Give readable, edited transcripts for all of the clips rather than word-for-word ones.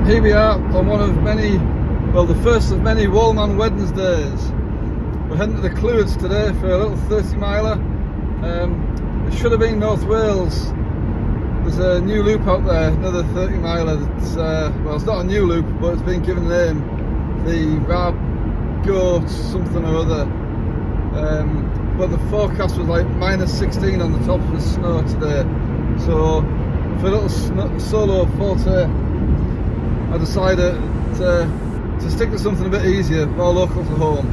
Here we are on one of many, well, the first of many Wallman Wednesdays. We're heading to the Clwyd today for a little 30 miler. It should have been North Wales. There's a new loop out there, another 30 miler. That's well, it's not a new loop, but it's been given a name, the Rab Goat something or other. But the forecast was like -16 on the top of the snow today. So for a little solo forte, I decided to stick to something a bit easier, more local to home.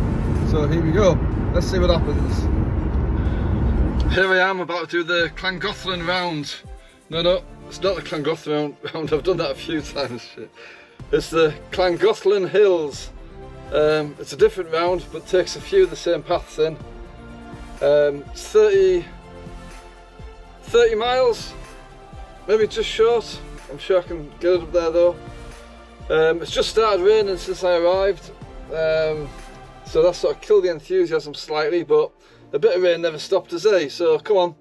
So here we go. Let's see what happens. Here I am about to do the Llangollen Round. No, it's not the Llangollen Round. I've done that a few times. It's the Llangollen Hills. It's a different round, but takes a few of the same paths in. It's 30 miles, maybe just short. I'm sure I can get it up there though. It's just started raining since I arrived, so that sort of killed the enthusiasm slightly, but a bit of rain never stopped us, eh? So come on,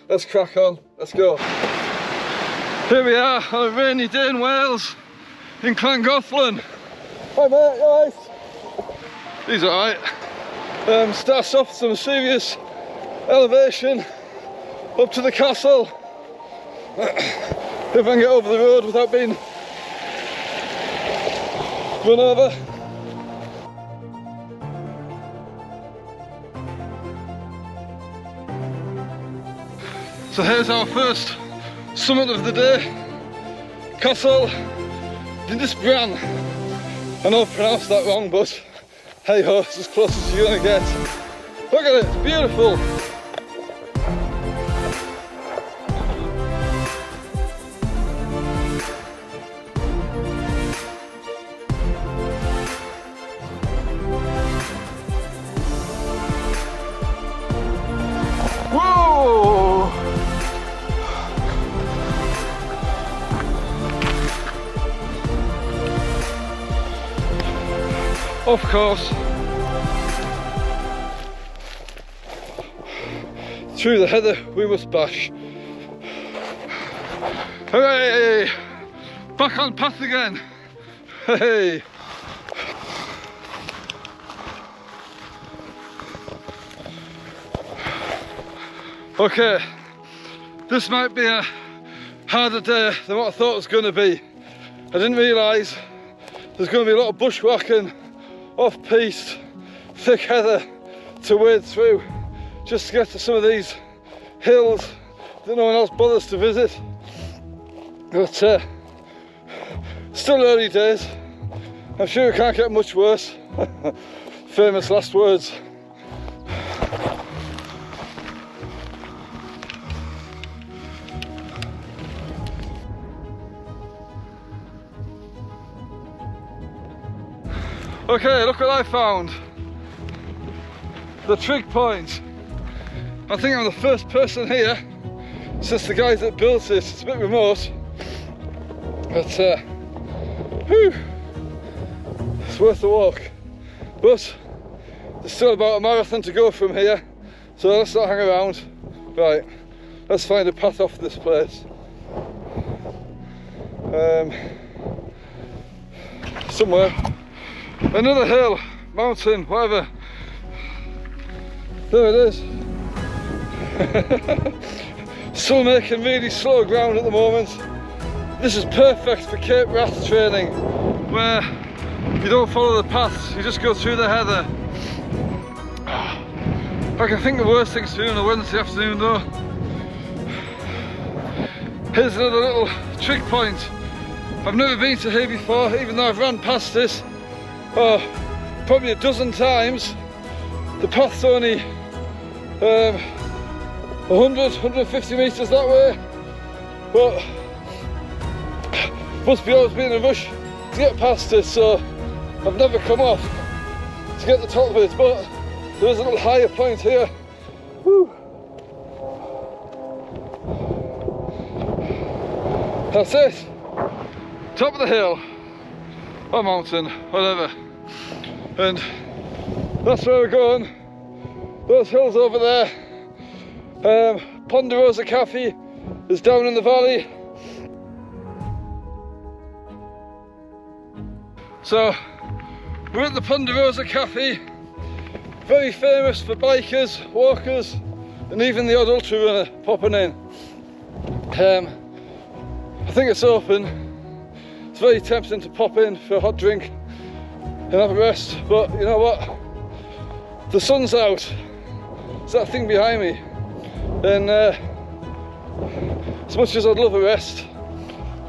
let's crack on, let's go. Here we are on a rainy day in Wales, in Llangollen. Hi mate, you alright? He's alright. Starts off some serious elevation up to the castle. If I can get over the road without being run over. So here's our first summit of the day, Castle Lindisbran. I know I pronounced that wrong, but hey ho, it's as close as you're gonna get. Look at it, it's beautiful. Whoa! Of course. Through the heather we must bash. Hooray! Back on path again. Hey! Okay, this might be a harder day than what I thought it was going to be. I didn't realise there's going to be a lot of bushwhacking, off-piste, thick heather to wade through just to get to some of these hills that no one else bothers to visit. But still early days. I'm sure it can't get much worse. Famous last words. Okay, look what I found. The trig point. I think I'm the first person here since the guys that built it. It's a bit remote, but whew, it's worth the walk. But there's still about a marathon to go from here, so let's not hang around. Right, let's find a path off this place. Somewhere. Another hill, mountain, whatever. There it is. Still making really slow ground at the moment. This is perfect for Cape Wrath training, where you don't follow the paths, you just go through the heather. I can think of worse things to do on a Wednesday afternoon though. Here's another little trig point. I've never been to here before, even though I've run past this probably a dozen times. The path's only 150 metres that way, but must be always been in a rush to get past it, so I've never come off to get the top of it, but there is a little higher point here. Woo. That's it, top of the hill or mountain, whatever, and that's where we're going. Those hills over there, Ponderosa Cafe is down in the valley. So we're at the Ponderosa Cafe, very famous for bikers, walkers, and even the odd ultra runner popping in. I think it's open. It's very tempting to pop in for a hot drink and have a rest, but you know what? The sun's out. It's that thing behind me, and as much as I'd love a rest,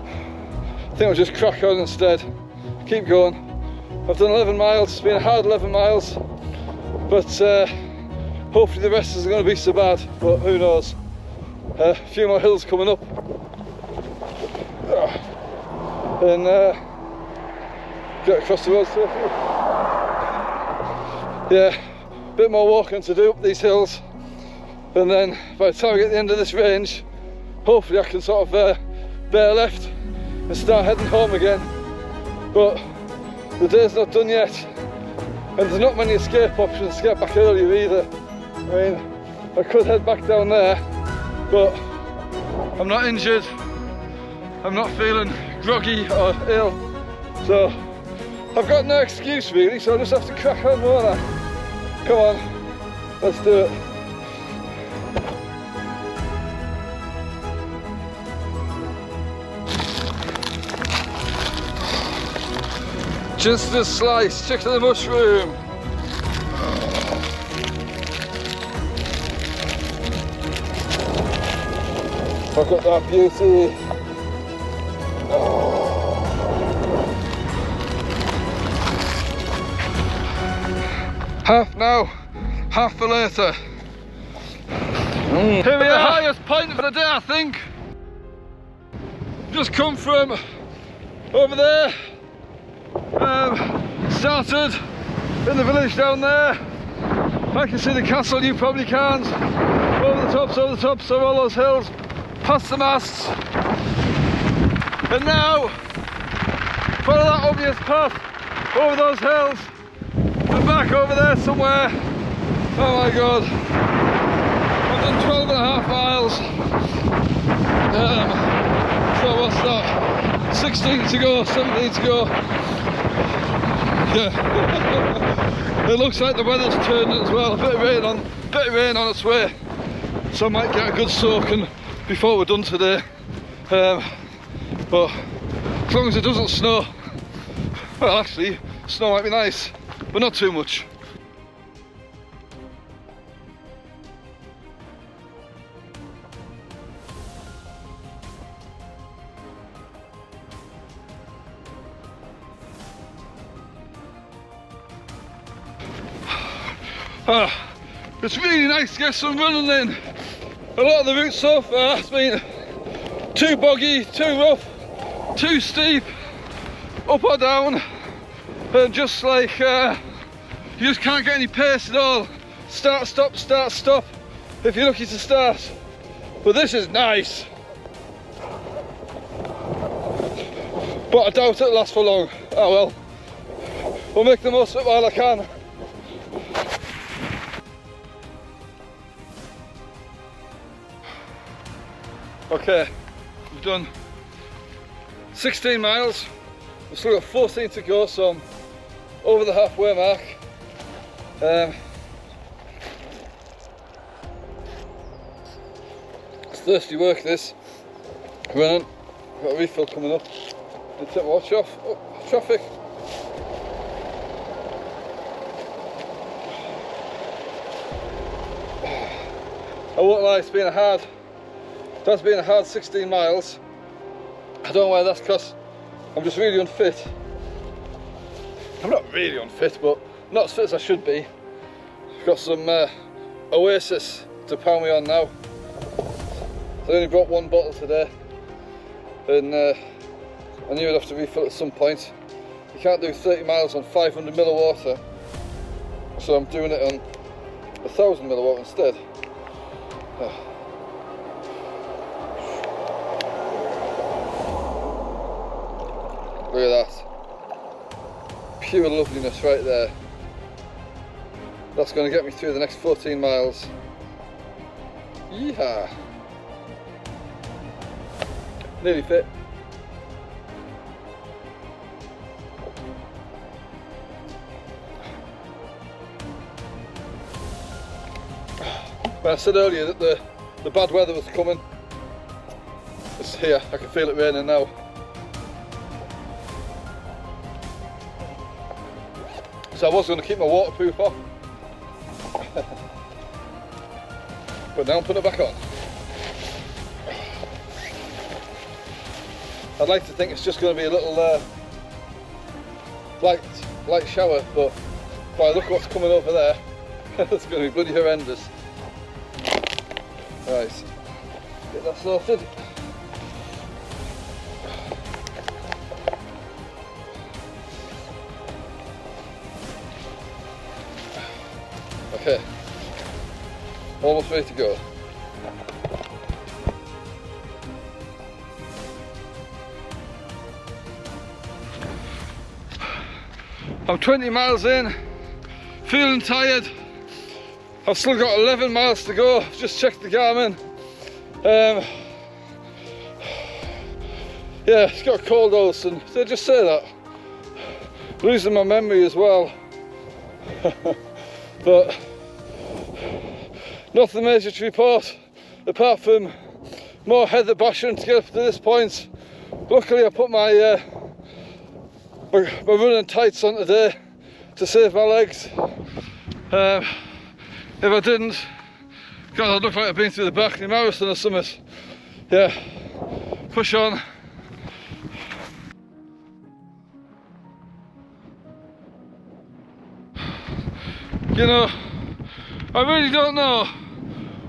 I think I'll just crack on instead. Keep going. I've done 11 miles, it's been a hard 11 miles, but hopefully the rest isn't going to be so bad, but who knows. A few more hills coming up, and get across the road safely. Yeah, a bit more walking to do up these hills, and then by the time I get to the end of this range, hopefully I can sort of bear left and start heading home again. But the day's not done yet, and there's not many escape options to get back earlier either. I mean, I could head back down there, but I'm not injured, I'm not feeling groggy or ill, so I've got no excuse really, so I just have to crack on, won't I? Come on, let's do it. Just a slice, check to the mushroom. Look at that beauty. Half now, half for later. Here we are, the highest point for the day, I think. Just come from over there. Started in the village down there. I can see the castle, you probably can't. Over the tops of all those hills, past the masts. And now, follow that obvious path over those hills and back over there somewhere. Oh my god. I've done 12 and a half miles. So what's that? 16 to go, 17 to go. Yeah. It looks like the weather's turning as well. A bit of rain on its way, so I might get a good soaking before we're done today. But as long as it doesn't snow, well, actually, snow might be nice, but not too much. It's really nice to get some running in. A lot of the route so far has been too boggy, too rough, too steep, up or down, and just like you just can't get any pace at all. Start, stop, if you're lucky to start. But this is nice. But I doubt it'll last for long. Oh well, we'll make the most of it while I can. Okay, we've done 16 miles, we've still got 14 to go, so I'm over the halfway mark. It's thirsty work this, running, got a refill coming up, need to take my watch off. Oh, traffic. I won't lie, it's been a hard 16 miles. I don't know why that's because I'm just really unfit. I'm not really unfit, but not as fit as I should be. I've got some Oasis to pound me on now. I only brought one bottle today, and I knew I'd have to refill at some point. You can't do 30 miles on 500 ml of water, so I'm doing it on 1000 ml of water instead. Look at that. Pure loveliness right there. That's going to get me through the next 14 miles. Yeehaw. Nearly fit. when I said earlier that the bad weather was coming. It's here, I can feel it raining now. So I was going to keep my waterproof off, but now I'm putting it back on. I'd like to think it's just going to be a little light shower, but boy, look what's coming over there. It's going to be bloody horrendous. Right, get that sorted. Okay, almost ready to go. I'm 20 miles in, feeling tired. I've still got 11 miles to go. I've just checked the Garmin. Yeah, it's got cold house, and they just say that. Losing my memory as well. But nothing major to report, apart from more heather bashing to get up to this point. Luckily I put my running tights on today to save my legs. If I didn't, God, I'd look like I've been through the Barkley Marathon or something. Yeah, push on. You know, I really don't know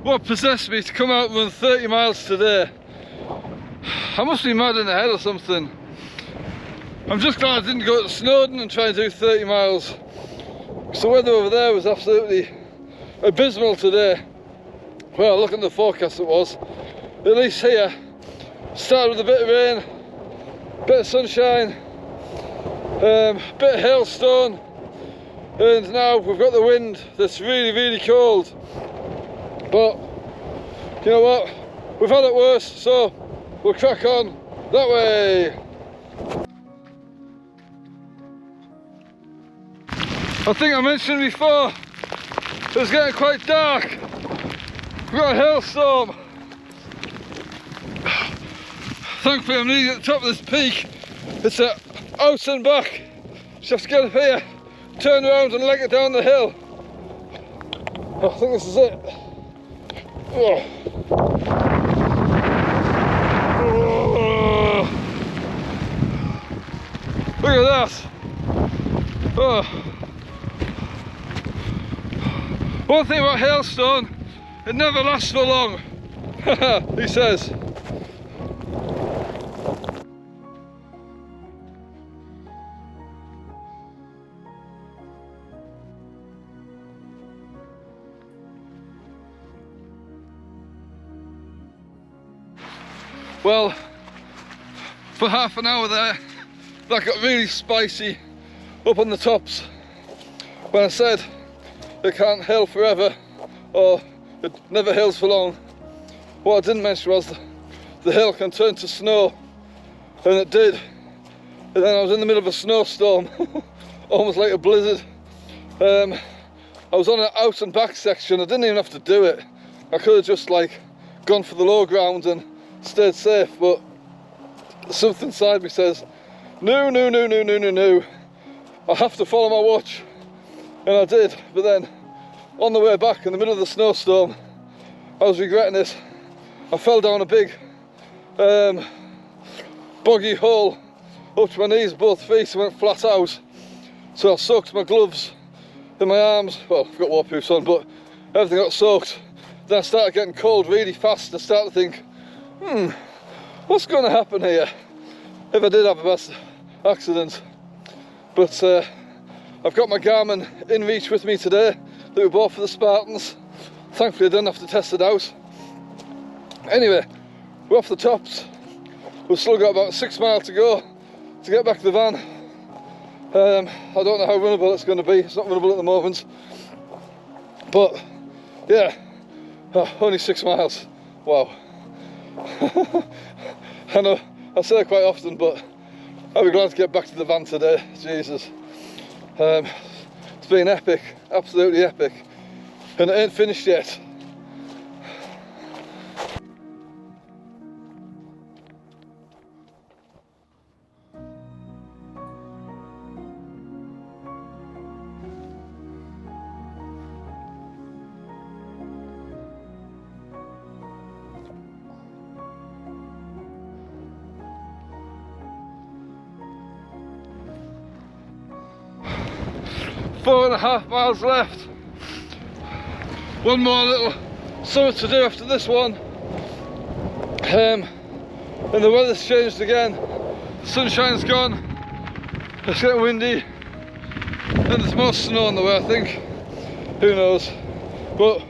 what possessed me to come out and run 30 miles today. I must be mad in the head or something. I'm just glad I didn't go to Snowdon and try and do 30 miles. So the weather over there was absolutely abysmal today. Well, looking at the forecast it was. At least here, started with a bit of rain, bit of sunshine, bit of hailstone, and now we've got the wind that's really, really cold. But you know what? We've had it worse, so we'll crack on that way. I think I mentioned before, it was getting quite dark. We've got a hailstorm. Thankfully I'm nearly at the top of this peak. It's out and back. Just have to get up here, turn around and leg it down the hill. I think this is it. Oh. Oh. Look at that. Oh. One thing about hailstone, it never lasts for long, he says. Well, for half an hour there, that got really spicy up on the tops. When I said it can't hail forever, or it never hails for long, what I didn't mention was the hail can turn to snow, and it did. And then I was in the middle of a snowstorm, almost like a blizzard. I was on an out and back section. I didn't even have to do it. I could have just like gone for the low ground and stayed safe, but something inside me says, no, no, no, no, no, no, no. I have to follow my watch. And I did, but then on the way back in the middle of the snowstorm, I was regretting it. I fell down a big boggy hole up to my knees, both feet, and went flat out. So I soaked my gloves and my arms. Well, I've got waterproofs on, but everything got soaked. Then I started getting cold really fast. I started to think, what's going to happen here if I did have a bad accident? But I've got my Garmin InReach with me today that we bought for the Spartans. Thankfully I didn't have to test it out. Anyway, we're off the tops. We've still got about 6 miles to go to get back to the van. I don't know how runnable it's going to be. It's not runnable at the moment. But yeah, only 6 miles. Wow. I know, I say it quite often, but I'll be glad to get back to the van today. Jesus. It's been epic, absolutely epic. And it ain't finished yet. 4.5 miles left. One more little summit to do after this one. And the weather's changed again. The sunshine's gone. It's getting windy. And there's more snow on the way, I think. Who knows? But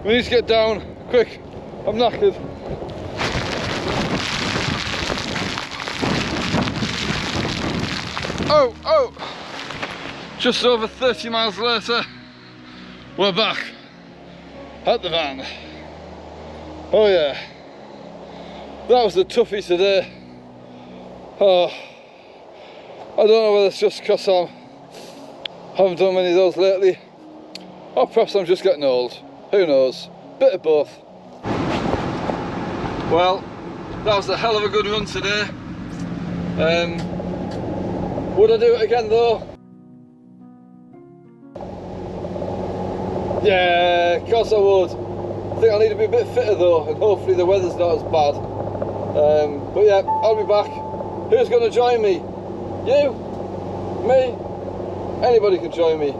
we need to get down quick. I'm knackered. Oh! Just over 30 miles later, we're back at the van. Oh yeah, that was a toughie today. Oh, I don't know whether it's just because I haven't done many of those lately, or perhaps I'm just getting old. Who knows? Bit of both. Well, that was a hell of a good run today. Would I do it again though? Yeah, of course I would. I think I need to be a bit fitter though, and hopefully the weather's not as bad. But yeah, I'll be back. Who's going to join me? You? Me? Anybody can join me.